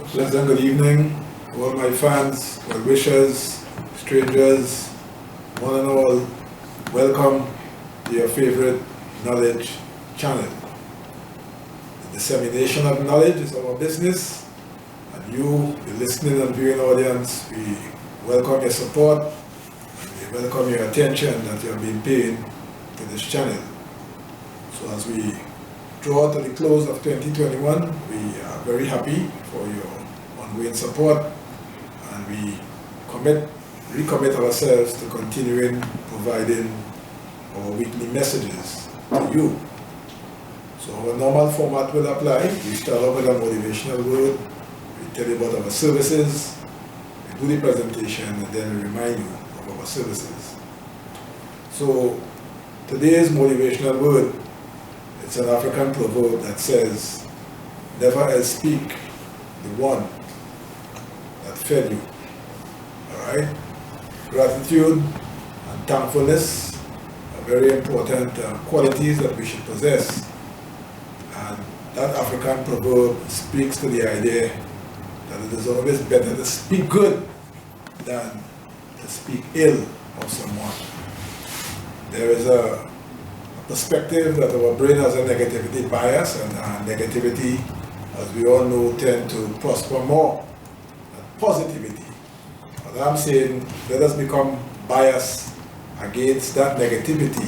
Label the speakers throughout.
Speaker 1: Pleasant good evening, all my fans, well wishers, strangers, one and all. Welcome to your favorite knowledge channel. The dissemination of knowledge is our business, and you, the listening and viewing audience, we welcome your support and we welcome your attention that you have been paying to this channel. So as we draw to the close of 2021, we are very happy for your ongoing support, and we recommit ourselves to continuing providing our weekly messages to you. So our normal format will apply. We start off with a motivational word, we tell you about our services, we do the presentation, and then we remind you of our services. So today's motivational word, it's an African proverb that says, never else speak the one that fed you. Alright? Gratitude and thankfulness are very important qualities that we should possess. And that African proverb speaks to the idea that it is always better to speak good than to speak ill of someone. There is a perspective that our brain has a negativity bias, and negativity, as we all know, tend to prosper more than positivity. But I'm saying, let us become biased against that negativity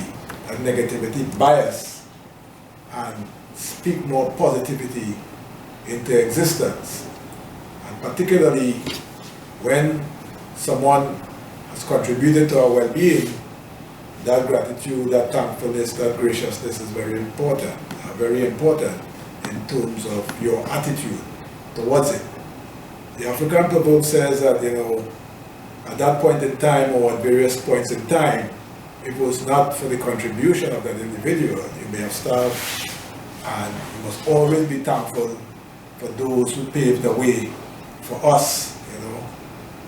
Speaker 1: bias, and speak more positivity into existence. And particularly when someone has contributed to our well-being, that gratitude, that thankfulness, that graciousness is very important in terms of your attitude towards it. The African proverb says that, at that point in time or at various points in time, if it was not for the contribution of that individual, you may have starved, and you must always be thankful for those who paved the way for us,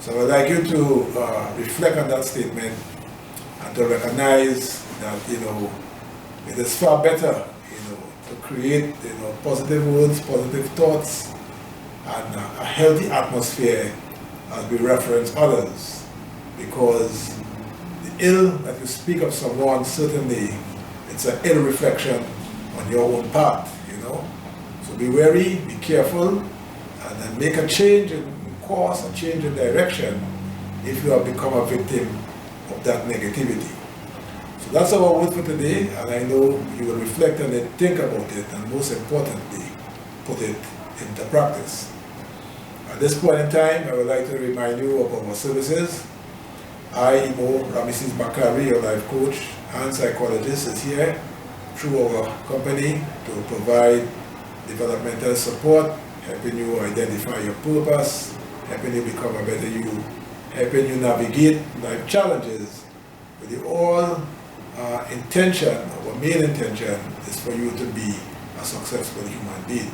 Speaker 1: So I'd like you to reflect on that statement and to recognize that, it is far better, to create, positive words, positive thoughts, and a healthy atmosphere as we reference others. Because the ill that you speak of someone, certainly, it's an ill reflection on your own path, So be wary, be careful, and then make a change in course, a change in direction if you have become a victim of that negativity. So that's our word for today, and I know you will reflect on it, think about it, and most importantly, put it into practice. At this point in time, I would like to remind you of our services. I, Imo Bakari, your life coach and psychologist, is here through our company to provide developmental support, helping you identify your purpose, helping you become a better you, helping you navigate life challenges with the all intention, our main intention is for you to be a successful human being.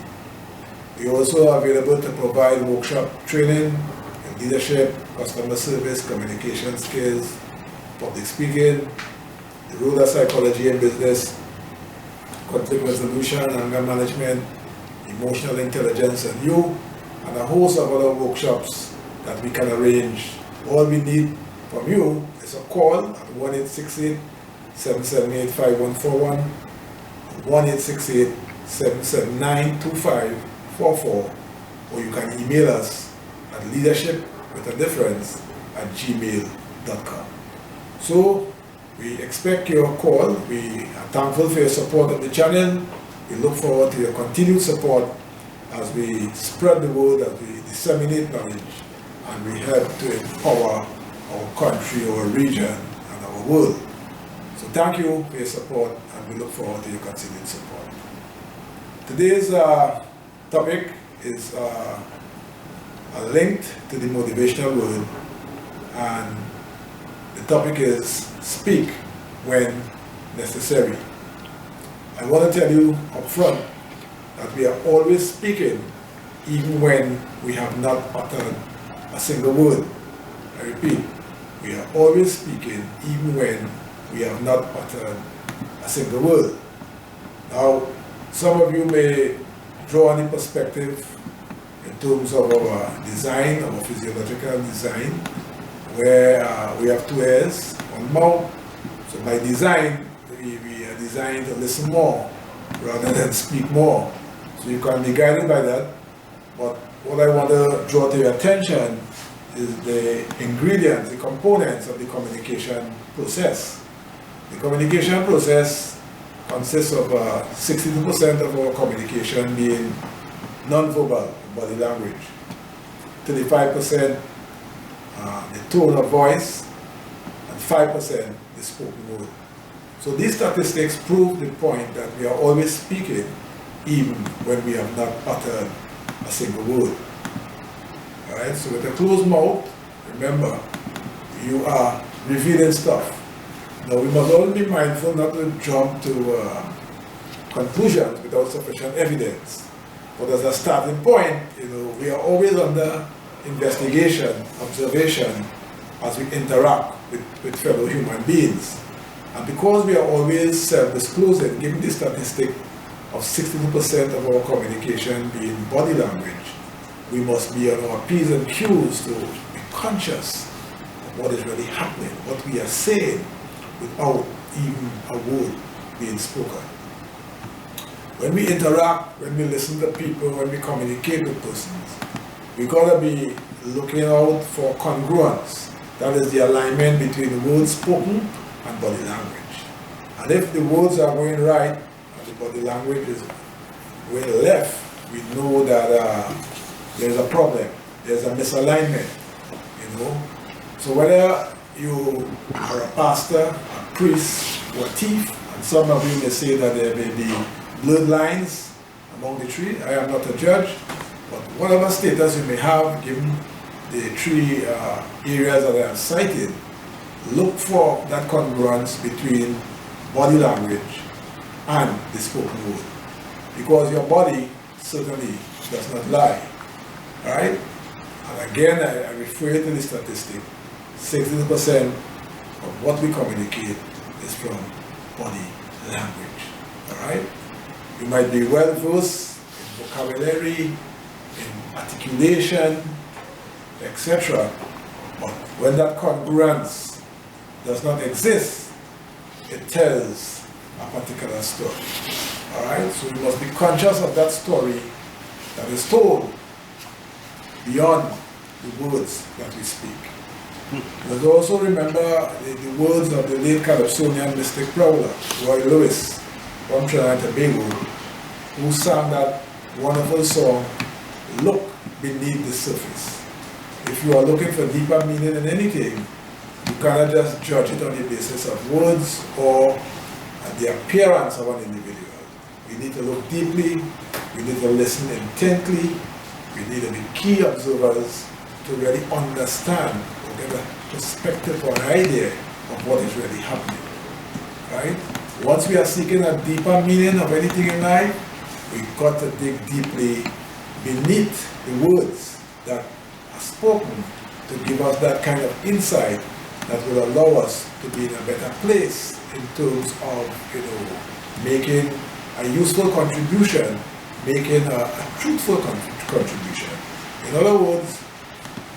Speaker 1: We also are available to provide workshop training in leadership, customer service, communication skills, public speaking, the role of psychology in business, conflict resolution, anger management, emotional intelligence, and a host of other workshops that we can arrange. All we need from you is a call at 1-868-778-5141, 1-868-779-2544, or you can email us at leadershipwithadifference@gmail.com. So we expect your call. We are thankful for your support of the channel. We look forward to your continued support as we spread the word, as we disseminate knowledge, and we help to empower our country, our region, and our world. So thank you for your support, and we look forward to your continued support. Today's topic is linked to the motivational word, and the topic is speak when necessary. I want to tell you up front that we are always speaking even when we have not uttered a single word. I repeat, we are always speaking even when we have not uttered a single word. Now, some of you may draw on the perspective in terms of our design, our physiological design, where we have two ears, one mouth. So by design, we are designed to listen more rather than speak more. So you can be guided by that. But what I want to draw to your attention is the ingredients, the components of the communication process. The communication process consists of 62% of our communication being non-verbal, body language, 35% the tone of voice, and 5% the spoken word. So these statistics prove the point that we are always speaking even when we have not uttered a single word. Alright, so with a closed mouth, remember, you are revealing stuff. Now we must always be mindful not to jump to conclusions without sufficient evidence. But as a starting point, we are always under investigation, observation, as we interact with fellow human beings. And because we are always self-disclosing, given the statistic of 62% of our communication being body language, we must be on our P's and Q's to be conscious of what is really happening, what we are saying, without even a word being spoken. When we interact, when we listen to people, when we communicate with persons, we gotta be looking out for congruence. That is the alignment between the words spoken and body language. And if the words are going right and the body language is going left, we know that there's a problem, there's a misalignment, So whether you are a pastor, a priest, or a thief, and some of you may say that there may be blurred lines among the three. I am not a judge, but whatever status you may have, given the three areas that I have cited, look for that congruence between body language and the spoken word. Because your body certainly does not lie. Alright? And again, I refer to the statistic. 60% of what we communicate is from body language. Alright? You might be well versed in vocabulary, in articulation, etc. But when that congruence does not exist, it tells a particular story. Alright? So we must be conscious of that story that is told beyond the words that we speak. Let's also remember the words of the late Calypsonian mystic prowler, Roy Lewis, from Trinidad and Tobago, who sang that wonderful song, "Look Beneath the Surface." If you are looking for deeper meaning in anything, you cannot just judge it on the basis of words or the appearance of an individual. We need to look deeply, we need to listen intently, we need to be key observers to really understand or get a perspective or an idea of what is really happening. Right? Once we are seeking a deeper meaning of anything in life, we've got to dig deeply beneath the words that are spoken to give us that kind of insight that will allow us to be in a better place in terms of making a useful contribution, making a truthful contribution. In other words,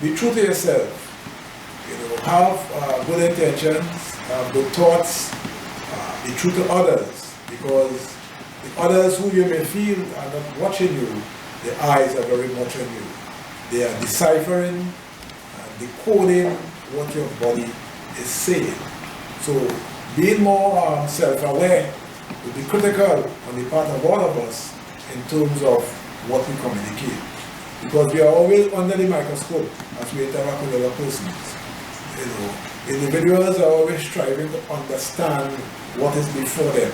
Speaker 1: be true to yourself. Have good intentions, have good thoughts, be true to others, because the others who you may feel are not watching you, their eyes are very much on you. They are deciphering, decoding what your body is saying. So being more self-aware will be critical on the part of all of us in terms of what we communicate. Because we are always under the microscope as we interact with other persons. Individuals are always striving to understand what is before them.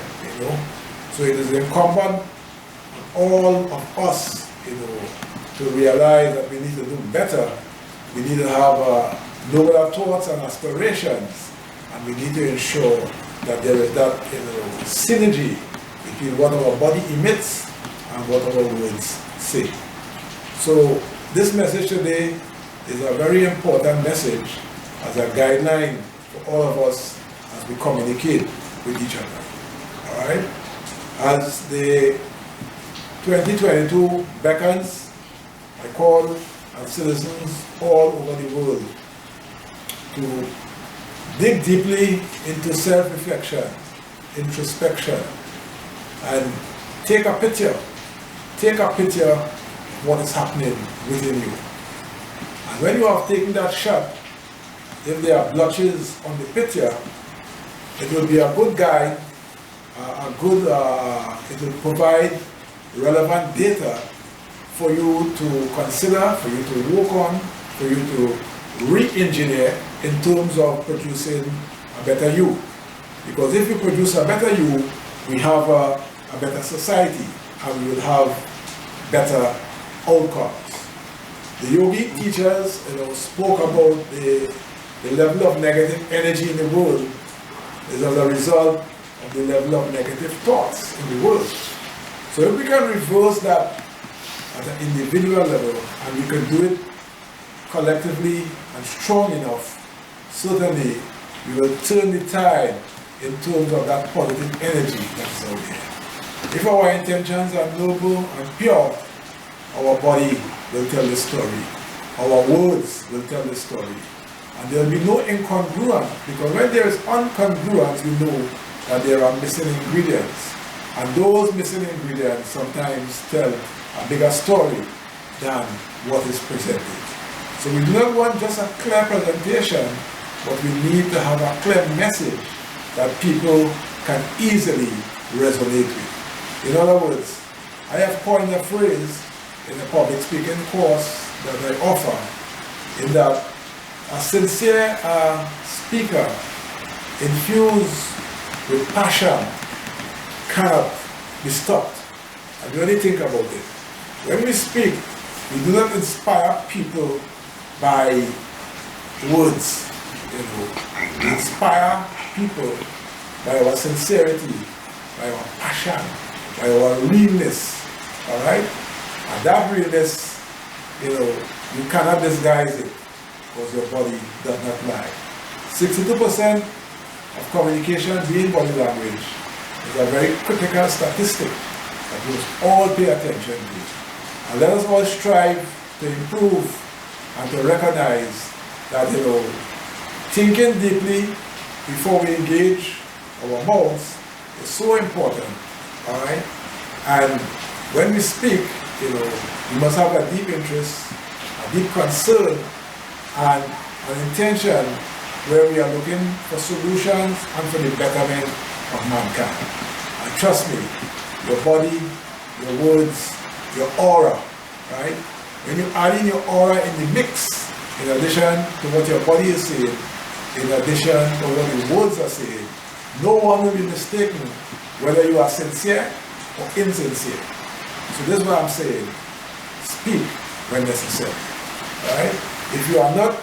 Speaker 1: So it is incumbent on all of us, to realize that we need to do better. We need to have nobler thoughts and aspirations, and we need to ensure that there is that synergy between what our body emits and what our words say. So this message today is a very important message as a guideline for all of us as we communicate with each other. Alright? As the 2022 beckons, I call on citizens all over the world to dig deeply into self-reflection, introspection, and take a picture of what is happening within you. And when you have taken that shot, if there are blotches on the picture, it will be a good guide, it will provide relevant data for you to consider, for you to work on, for you to re-engineer in terms of producing a better you. Because if we produce a better you, we have a better society and we will have better outcomes. The yogic teachers spoke about the level of negative energy in the world is as a result of the level of negative thoughts in the world. So if we can reverse that at an individual level, and we can do it collectively and strong enough, certainly we will turn the tide in terms of that positive energy that's out there. If our intentions are noble and pure, our body will tell the story. Our words will tell the story. And there will be no incongruence, because when there is incongruence, we know that there are missing ingredients. And those missing ingredients sometimes tell a bigger story than what is presented. So we do not want just a clear presentation, but we need to have a clear message that people can easily resonate with. In other words, I have coined a phrase in a public speaking course that I offer, in that a sincere speaker infused with passion cannot be stopped. And really think about it. When we speak, we do not inspire people by words. We inspire people by our sincerity, by our passion, by our realness. All right? And that realness, you cannot disguise it, because your body does not lie. 62% of communication being body language is a very critical statistic that we must all pay attention to. And let us all strive to improve and to recognize that, thinking deeply before we engage our mouths is so important, all right? And when we speak, we must have a deep interest, a deep concern, and an intention where we are looking for solutions and for the betterment of mankind. And trust me, your body, your words, your aura, right? When you add in your aura in the mix, in addition to what your body is saying, in addition to what the words are saying, no one will be mistaken whether you are sincere or insincere. So this is what I'm saying. Speak when necessary. Right? If you are not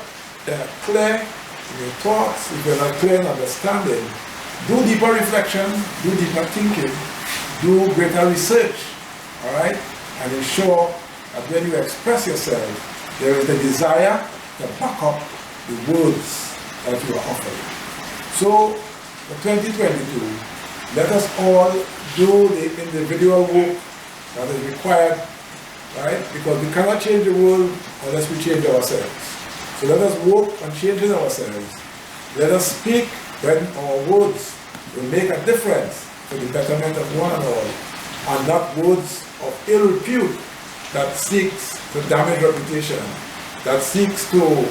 Speaker 1: clear in your thoughts, if you are not clear in understanding, do deeper reflection, do deeper thinking, do greater research, all right? And ensure that when you express yourself, there is the desire to back up the words that you are offering. So, for 2022, let us all do the individual work that is required, right? Because we cannot change the world unless we change ourselves. So let us work on changing ourselves. Let us speak when our words will make a difference for the betterment of one and all, and not words of ill repute that seeks to damage reputation, that seeks to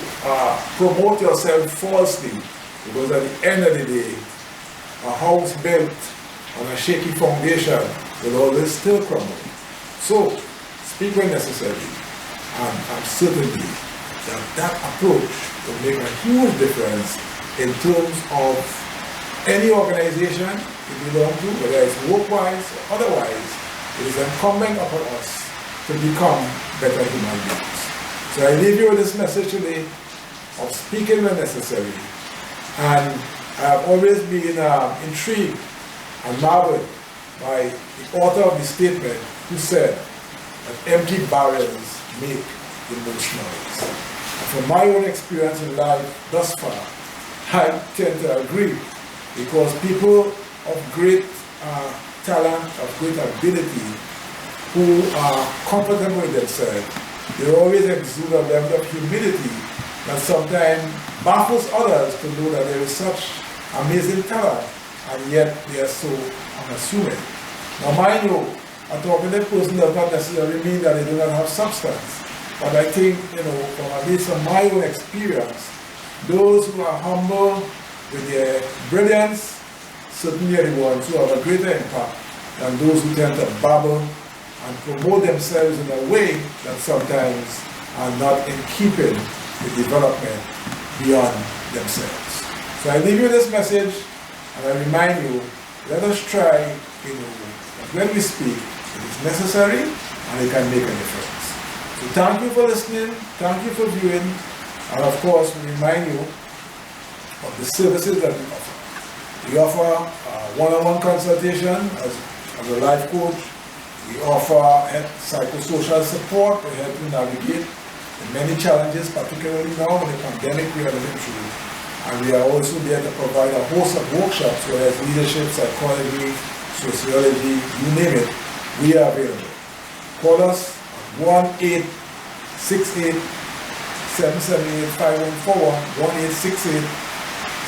Speaker 1: promote yourself falsely, because at the end of the day, a house built on a shaky foundation will always still crumble. So, speak when necessary, and I'm certain that approach will make a huge difference in terms of any organization you belong to, whether it's work-wise or otherwise. It is incumbent upon us to become better human beings. So I leave you with this message today of speaking when necessary. And I have always been intrigued and marveled by the author of the statement who said that empty barrels make the most noise. And from my own experience in life thus far, I tend to agree, because people of great talent, of great ability, who are comfortable with themselves, They always exude a level of humility that sometimes baffles others to know that there is such amazing talent, and yet they are so unassuming. Now mind you, a talkative person does not necessarily mean that they do not have substance. But I think, from at least from my own experience, those who are humble with their brilliance certainly are the ones who have a greater impact than those who tend to babble and promote themselves in a way that sometimes are not in keeping with development beyond themselves. So I leave you this message, and I remind you, let us try, that when we speak, it is necessary and it can make a difference. So thank you for listening, thank you for viewing, and of course we remind you of the services that we offer. We offer one-on-one consultation as a life coach. We offer psychosocial support to help you navigate the many challenges, particularly now in the pandemic we are living through. And we are also there to provide a host of workshops, whether it's leadership, psychology, sociology, you name it, we are available. Call us at 1-868-778-5141,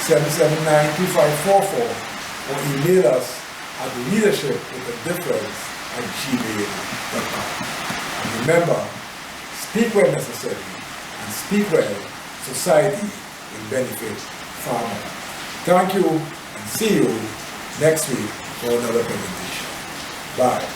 Speaker 1: 1-868-779-2544, or email us at leadershipwithadifference@gmail.com. And remember, speak when necessary, and speak well, society will benefit far more. Thank you, and see you next week for another presentation. Bye.